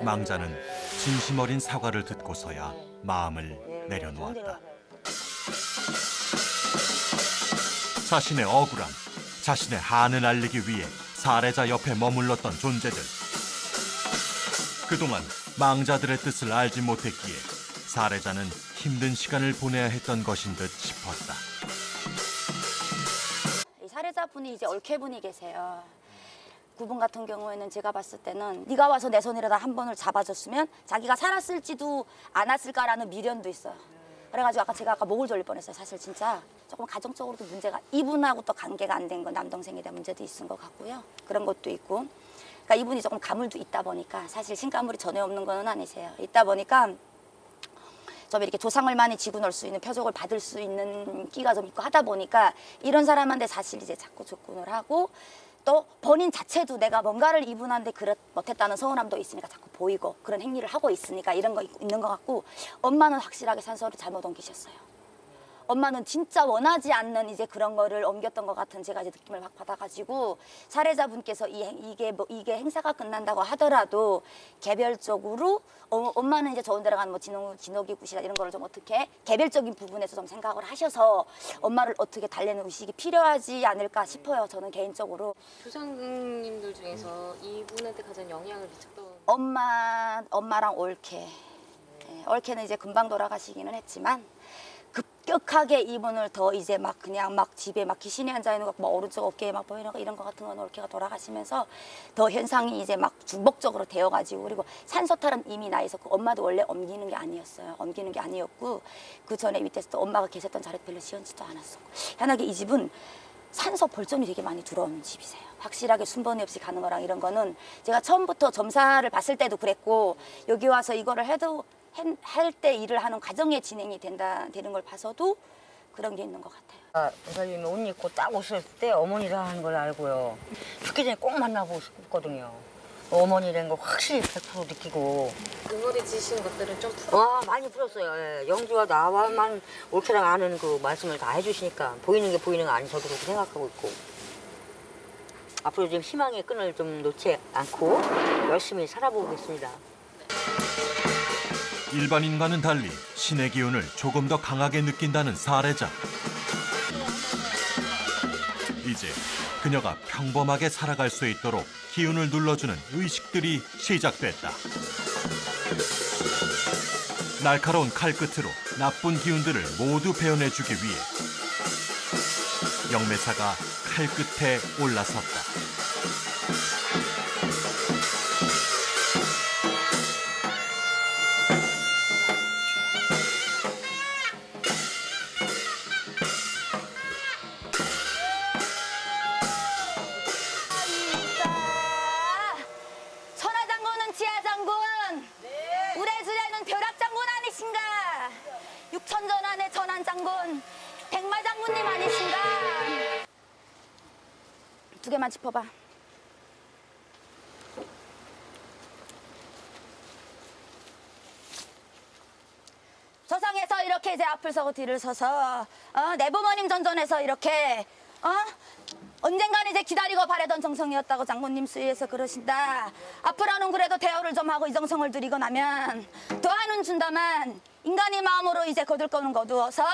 S1: 망자는 진심 어린 사과를 듣고서야 마음을 내려놓았다. 자신의 억울함, 자신의 한을 알리기 위해 살해자 옆에 머물렀던 존재들. 그동안 망자들의 뜻을 알지 못했기에 살해자는 힘든 시간을 보내야 했던 것인 듯 싶었다.
S6: 이 살해자분이 이제 올케분이 계세요. 그분 같은 경우에는 제가 봤을 때는 네가 와서 내 손이라도 한 번을 잡아줬으면 자기가 살았을지도 않았을까라는 미련도 있어요. 그래가지고 제가 아까 목을 졸릴 뻔했어요. 사실 진짜 조금 가정적으로도 문제가 이분하고 또 관계가 안 된 건 남동생에 대한 문제도 있은 것 같고요. 그런 것도 있고. 그러니까 이분이 조금 가물도 있다 보니까 사실 신가물이 전혀 없는 건 아니세요. 있다 보니까 좀 이렇게 조상을 많이 지고 놀 수 있는 표적을 받을 수 있는 끼가 좀 있고 하다 보니까 이런 사람한테 사실 이제 자꾸 접근을 하고 또 본인 자체도 내가 뭔가를 이분한테 그렇 못했다는 서운함도 있으니까 자꾸 보이고 그런 행위를 하고 있으니까 이런 거 있는 것 같고 엄마는 확실하게 산소를 잘못 옮기셨어요. 엄마는 진짜 원하지 않는 이제 그런 거를 옮겼던 것 같은 제가 이제 느낌을 막 받아가지고 살해자분께서 이게 행사가 끝난다고 하더라도 개별적으로 엄마는 이제 좋은 데로 가는 뭐 진호기 굿이나 이런 거를 좀 어떻게 개별적인 부분에서 좀 생각을 하셔서 엄마를 어떻게 달래는 의식이 필요하지 않을까 싶어요. 저는 개인적으로.
S3: 조상님들 중에서 이분한테 가장 영향을 미쳤던
S6: 엄마랑 올케. 네, 올케는 이제 금방 돌아가시기는 했지만 엄격하게 이분을 더 이제 막 그냥 막 집에 막 귀신이 앉아 있는 거, 뭐 오른쪽 어깨에 막 보이는 거 이런 거 같은 거는 올케가 돌아가시면서 더 현상이 이제 막 중복적으로 되어가지고, 그리고 산소탈은 이미 나 있었고 엄마도 원래 옮기는 게 아니었어요. 옮기는 게 아니었고 그 전에 밑에서도 엄마가 계셨던 자리도 별로 시원치도 않았었고, 희한하게 이 집은 산소 벌점이 되게 많이 들어오는 집이세요. 확실하게 순번이 없이 가는 거랑 이런 거는 제가 처음부터 점사를 봤을 때도 그랬고, 여기 와서 이거를 해도 할 때 일을 하는 과정에 진행이 되는 걸 봐서도 그런 게 있는 것 같아요.
S2: 원사님이 옷 입고 딱 오실 때 어머니라는 걸 알고요. 죽기 전에 꼭 만나보고 싶거든요. 어머니라는 걸 확실히 100% 느끼고.
S3: 응어리지신 것들은 좀 풀어.
S2: 많이 풀었어요. 예. 영주와 나와만 올케랑 아는 그 말씀을 다 해주시니까 보이는 게 보이는 거 아니, 저도 그렇게 생각하고 있고. 앞으로 좀 희망의 끈을 좀 놓지 않고 열심히 살아보겠습니다.
S1: 일반인과는 달리 신의 기운을 조금 더 강하게 느낀다는 사례자. 이제 그녀가 평범하게 살아갈 수 있도록 기운을 눌러주는 의식들이 시작됐다. 날카로운 칼끝으로 나쁜 기운들을 모두 베어내주기 위해 영매사가 칼끝에 올라섰다.
S6: 천하장군은 지하장군, 우레주레는 벼락장군 아니신가? 육천전환의 전환장군, 백마장군님 아니신가? 두 개만 짚어봐. 조상에서 이렇게 이제 앞을 서고 뒤를 서서 내부모님 전전에서 이렇게 언젠간 이제 기다리고 바라던 정성이었다고 장군님 수위에서 그러신다. 앞으로는 그래도 대우를 좀 하고 이 정성을 드리고 나면 도안은 준다만 인간의 마음으로 이제 거둘 거는 거두어서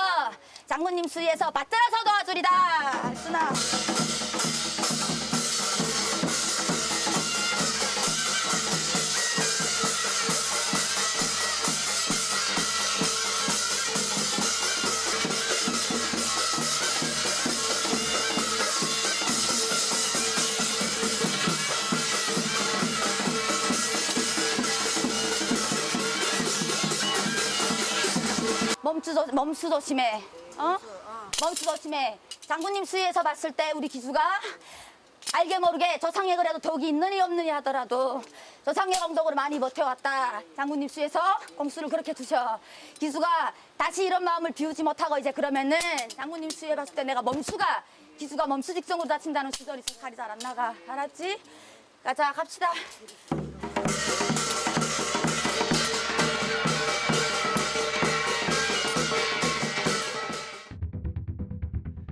S6: 장군님 수위에서 받들어서 도와주리다. 쓰나. 멈추 조심해. 멈추 조심해. 장군님 수위에서 봤을 때 우리 기수가 알게 모르게 조상에 그래도 덕이 있느니 없느니 하더라도 조상의 공덕으로 많이 버텨왔다. 장군님 수위에서 공수를 그렇게 두셔. 기수가 다시 이런 마음을 비우지 못하고 이제 그러면은 장군님 수위에 봤을 때 내가 기수가 멈추 직성으로 다친다는 수절이 있어서 칼이 잘 안 나가. 알았지? 가자, 갑시다.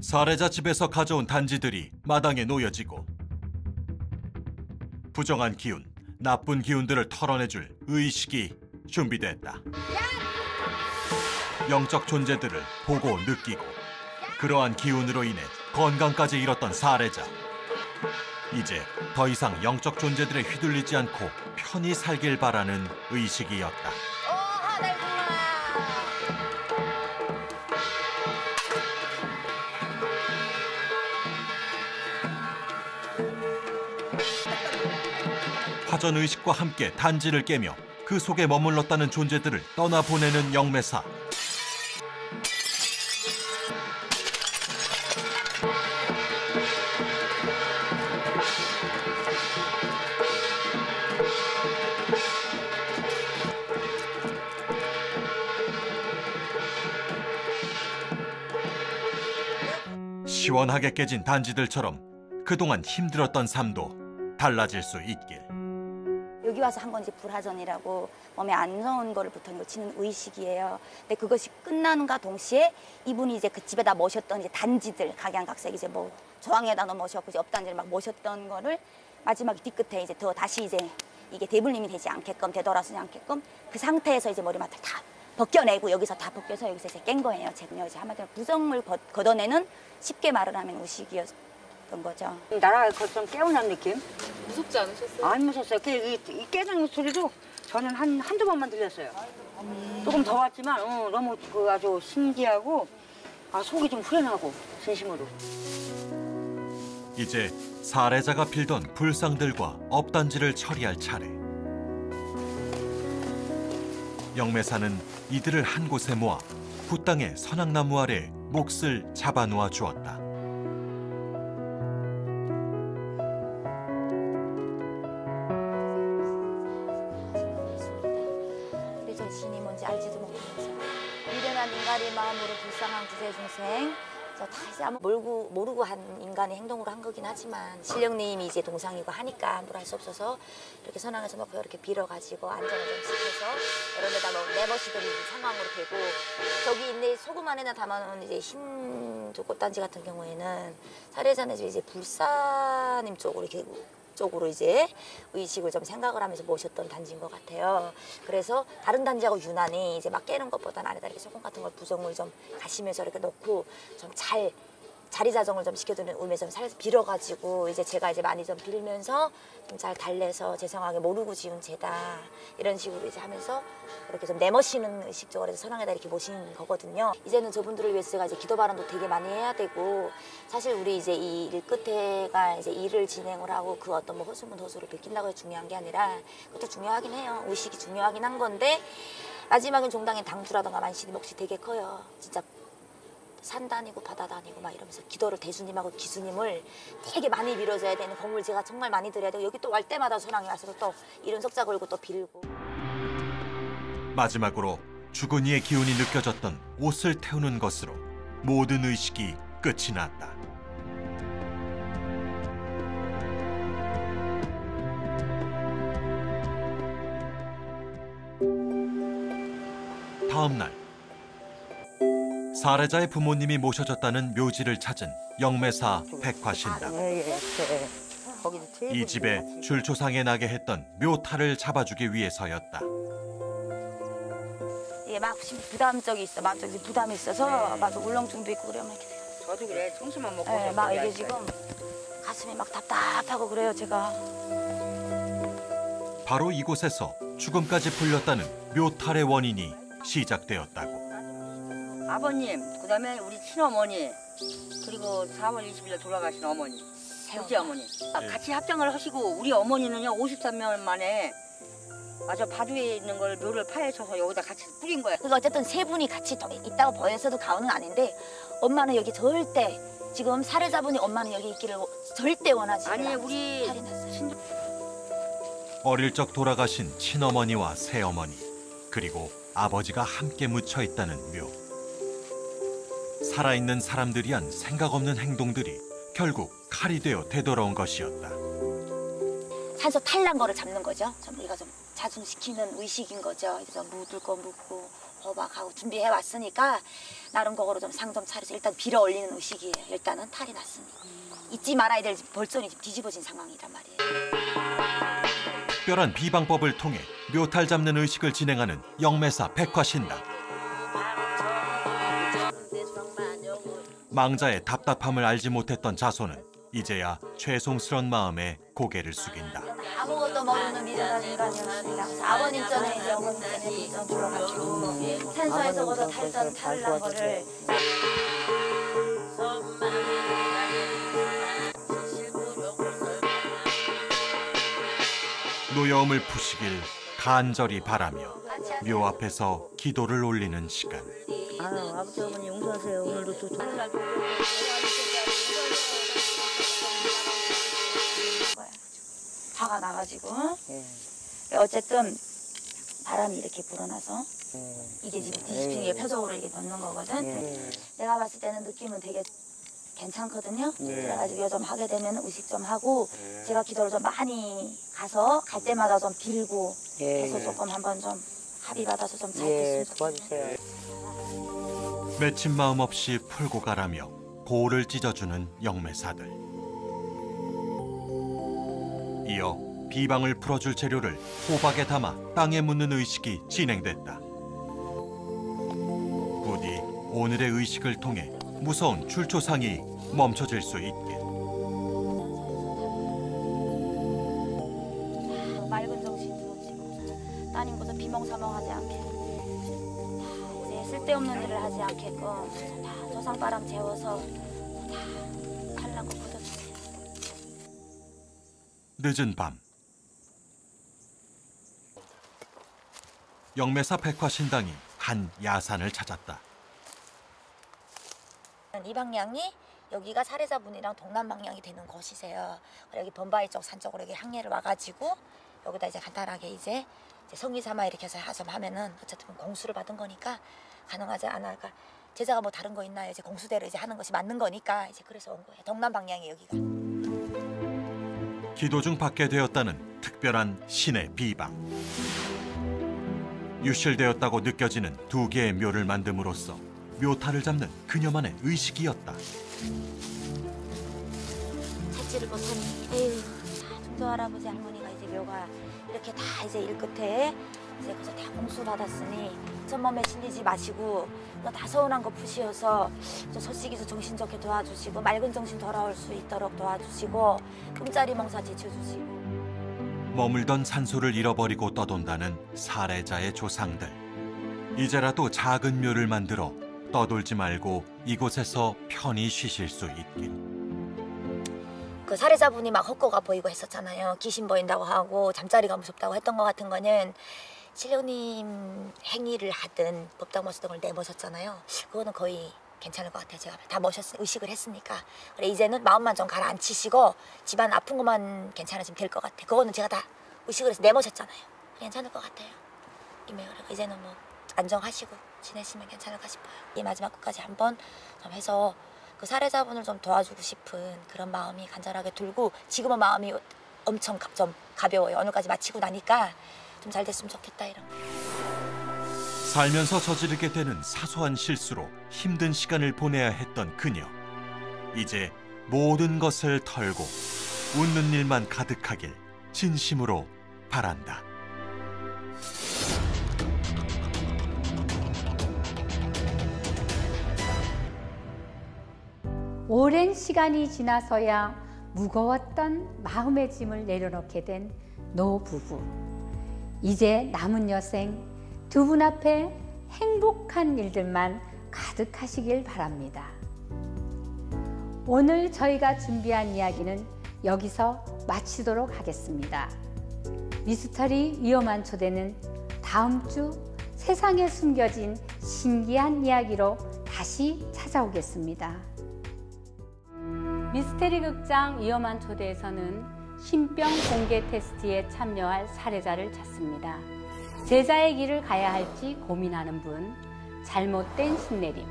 S1: 사례자 집에서 가져온 단지들이 마당에 놓여지고 부정한 기운, 나쁜 기운들을 털어내줄 의식이 준비됐다. 영적 존재들을 보고 느끼고 그러한 기운으로 인해 건강까지 잃었던 사례자. 이제 더 이상 영적 존재들에 휘둘리지 않고 편히 살길 바라는 의식이었다. 화전의식과 함께 단지를 깨며 그 속에 머물렀다는 존재들을 떠나보내는 영매사. 시원하게 깨진 단지들처럼 그동안 힘들었던 삶도 달라질 수 있길.
S6: 여기 와서 한 건 이제 불화전이라고 몸에 안 좋은 거를 붙은 거 치는 의식이에요. 근데 그것이 끝나는가 동시에 이분이 이제 그 집에다 모셨던 이제 단지들 각양각색 이제 뭐 조항에다 모셨고 이제 업단지를 막 모셨던 거를 마지막 뒤끝에 이제 더 다시 이제 이게 대불림이 되지 않게끔 되돌아서지 않게끔 그 상태에서 이제 머리맡을 다 벗겨내고 여기서 다 벗겨서 여기서 이제 깬 거예요. 제가 이제 한마디로 부정을 걷어내는 쉽게 말을 하면 의식이었던 거죠.
S2: 나라가 좀 깨어난 느낌?
S3: 무섭지 않으셨어요?
S2: 안 무섭어요. 이 깨지는 소리도 저는 한두 번만 들렸어요. 조금 더 왔지만 너무 아주 신기하고 속이 좀 후련하고 진심으로.
S1: 이제 사례자가 빌던 불상들과 업단지를 처리할 차례. 영매사는 이들을 한 곳에 모아 붓땅의 선악나무 아래 몫을 잡아놓아 주었다.
S6: 우리 정신이 뭔지 알지도 못하면서 미련한 인간의 마음으로 불쌍한 구세 중생 다시 아무 모르고 한 인간의 행동으로 한 거긴 하지만 신령님이 이제 동상이고 하니까 함부로 할 수 없어서 이렇게 선왕에서 놓고 이렇게 빌어가지고 안정을 좀 시켜서 이런 데다 뭐 내버시들이 상황으로 되고 저기 있는 소금 안에다 담아놓은 이제 흰 꽃단지 같은 경우에는 사례자는 이제 불사님 쪽으로 이제 의식을 좀 생각을 하면서 모셨던 단지인 것 같아요. 그래서 다른 단지하고 유난히 이제 막 깨는 것보다는 안에다 이렇게 소금 같은 걸 부정을 좀 가시면서 이렇게 넣고 좀 자리 자정을 좀 시켜두는 의미에서 좀 빌어가지고 이제 제가 이제 많이 좀 빌면서 좀 잘 달래서 죄송하게 모르고 지은 죄다 이런 식으로 이제 하면서 이렇게 좀 내모시는 의식적으로 해서 선왕에다 이렇게 모신 거거든요. 이제는 저분들을 위해서 제가 이제 기도 발언도 되게 많이 해야 되고 사실 우리 이제 이 일 끝에가 이제 일을 진행을 하고 그 어떤 뭐 허수문 허수를 베낀다고 해서 중요한 게 아니라 그것도 중요하긴 해요. 의식이 중요하긴 한 건데 마지막엔 종당에 당주라던가 만신이 몫이 되게 커요. 진짜 산 다니고 바다 다니고 막 이러면서 기도를 대주님하고 기수님을 되게 많이 빌어줘야 되는 공을 제가 정말 많이 드려야 되고 여기 또 갈 때마다 선왕이 와서 또 이런 석자 걸고 또 빌고.
S1: 마지막으로 주거니의 기운이 느껴졌던 옷을 태우는 것으로 모든 의식이 끝이 났다. 다음 날 사례자의 부모님이 모셔졌다는 묘지를 찾은 영매사 백화신당. 이 집에 줄초상에 나게 했던 묘탈을 잡아주기 위해서였다.
S6: 이게 막 부담적이 있어. 마음적인 부담이 있어서 막 울렁증도 있고 그러면 이렇게 돼요.
S2: 저도 그래. 청심만 먹고.
S6: 네, 막 이게 지금 가슴이 막 답답하고 그래요, 제가.
S1: 바로 이곳에서 죽음까지 불렸다는 묘탈의 원인이 시작되었다고.
S2: 아버님, 그다음에 우리 친어머니, 그리고 4월 20일에 돌아가신 어머니, 우리 어머니. 같이 합장을 하시고 우리 어머니는요 53년 만에 저 바두에 있는 걸 묘를 파헤쳐서 여기다 같이 뿌린 거야.
S6: 그러니까 어쨌든 세 분이 같이 있다고 보여서도 가오는 아닌데 엄마는 여기 절대 지금 사례자분이 엄마는 여기 있기를 절대 원하지
S2: 아니
S6: 않았어요.
S2: 우리
S6: 탈이 났어요.
S1: 어릴 적 돌아가신 친어머니와 새어머니 그리고 아버지가 함께 묻혀 있다는 묘. 살아있는 사람들이 한 생각 없는 행동들이 결국 칼이 되어 되돌아온 것이었다.
S6: 산소 탈난 거를 잡는 거죠. 좀 우리가 좀 자중시키는 의식인 거죠. 그래서 묻을 거 묻고 호박하고 준비해 왔으니까 나름 거으로 좀 상 좀 차려서 일단 빌어 올리는 의식이에요. 일단은 탈이 났으니까. 잊지 말아야 될 벌전이 뒤집어진 상황이란 말이에요.
S1: 특별한 비방법을 통해 묘탈 잡는 의식을 진행하는 영매사 백화신당. 망자의 답답함을 알지 못했던 자손은 이제야 죄송스런 마음에 고개를 숙인다.
S6: 아무것도 모르는 미련한 인간이었습니다. 그래서 아버님 전에 이제 어머님 전에 불전 불러가지고 산소에서 거서 탈난 거를
S1: 노여움을 푸시길 간절히 바라며 묘 앞에서 기도를 올리는 시간.
S2: 아버지 어머니 용서하세요. 오늘도 또
S6: 화가 나가지고 어쨌든 바람이 이렇게 불어나서 이게 지금 뒤집히는 게 표적으로 이렇게 넣는 거거든. 내가 봤을 때는 느낌은 되게 괜찮거든요. 그래가지고 이거 좀 하게 되면 의식 좀 하고 제가 기도를 좀 많이 가서 갈 때마다 좀 빌고 해서 조금 한번 좀 합의 받아서 좀 잘 됐으면 좋겠네요.
S1: 맺힌 마음 없이 풀고 가라며 고를 찢어주는 영매사들. 이어 비방을 풀어줄 재료를 호박에 담아 땅에 묻는 의식이 진행됐다. 부디 오늘의 의식을 통해 무서운 출초상이 멈춰질 수 있게.
S6: 맑은 정신 들어치고 따님께서 비몽사몽하지 않게 이제 쓸데없는 일을 하지 않게끔 다 저 조상바람 재워서 다 달라고 걷어주세요.
S1: 늦은 밤 영매사 백화신당이 한 야산을 찾았다.
S6: 이 방향이 여기가 사례자분이랑 동남 방향이 되는 곳이세요. 여기 범바위 쪽 산 쪽으로 여기 항해를 와가지고 여기다 이제 간단하게 이제 성의 삼아 이렇게 해서 좀 하면은 어쨌든 공수를 받은 거니까 가능하지 않아. 그러니까 제자가 뭐 다른 거 있나요? 이제 공수대로 이제 하는 것이 맞는 거니까 이제 그래서 온 거예요. 동남 방향이 여기가.
S1: 기도 중 받게 되었다는 특별한 신의 비방. 유실되었다고 느껴지는 두 개의 묘를 만듦으로써 묘타를 잡는 그녀만의 의식이었다.
S6: 찾지를 못하니 에휴 중도 할아버지 할머니가 이제 묘가 이렇게 다 이제 일 끝에 이제 그래서 다 공수 받았으니 전몸에 실리지 마시고 다 서운한 거 푸시어서 소식이서 정신 좋게 도와주시고 맑은 정신 돌아올 수 있도록 도와주시고 꿈자리 멍사 지쳐주시고.
S1: 머물던 산소를 잃어버리고 떠돈다는 사례자의 조상들. 이제라도 작은 묘를 만들어 떠돌지 말고 이곳에서 편히 쉬실 수 있길.
S6: 그 사례자분이 막 헛거가 보이고 했었잖아요. 귀신 보인다고 하고 잠자리가 무섭다고 했던 거 같은 거는 신령님 행위를 하든 법당 모시던 걸 내모셨잖아요. 그거는 거의 괜찮을 것 같아요. 제가 다 의식을 했으니까. 그래 이제는 마음만 좀 가라앉히시고 집안 아픈 것만 괜찮아지면 될 것 같아요. 그거는 제가 다 의식을 해서 내모셨잖아요. 괜찮을 것 같아요. 이제는 뭐 안정하시고 지내시면 괜찮을까 싶어요. 이 마지막 끝까지 한번 좀 해서 그 사례자분을 좀 도와주고 싶은 그런 마음이 간절하게 들고 지금은 마음이 엄청 좀 가벼워요. 오늘까지 마치고 나니까 좀 잘 됐으면 좋겠다 이런.
S1: 살면서 저지르게 되는 사소한 실수로 힘든 시간을 보내야 했던 그녀. 이제 모든 것을 털고 웃는 일만 가득하길 진심으로 바란다.
S4: 오랜 시간이 지나서야 무거웠던 마음의 짐을 내려놓게 된 노부부. 이제 남은 여생 두 분 앞에 행복한 일들만 가득하시길 바랍니다. 오늘 저희가 준비한 이야기는 여기서 마치도록 하겠습니다. 미스터리 위험한 초대는 다음 주 세상에 숨겨진 신기한 이야기로 다시 찾아오겠습니다. 미스테리 극장 위험한 초대에서는 신병 공개 테스트에 참여할 사례자를 찾습니다. 제자의 길을 가야 할지 고민하는 분, 잘못된 신내림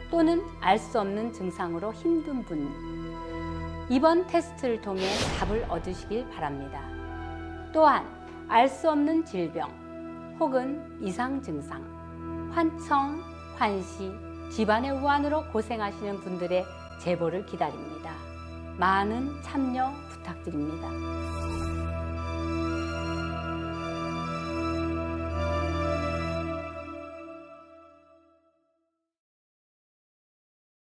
S4: 또는 알 수 없는 증상으로 힘든 분, 이번 테스트를 통해 답을 얻으시길 바랍니다. 또한 알 수 없는 질병 혹은 이상 증상, 환청, 환시, 집안의 우환으로 고생하시는 분들의 제보를 기다립니다. 많은 참여 부탁드립니다.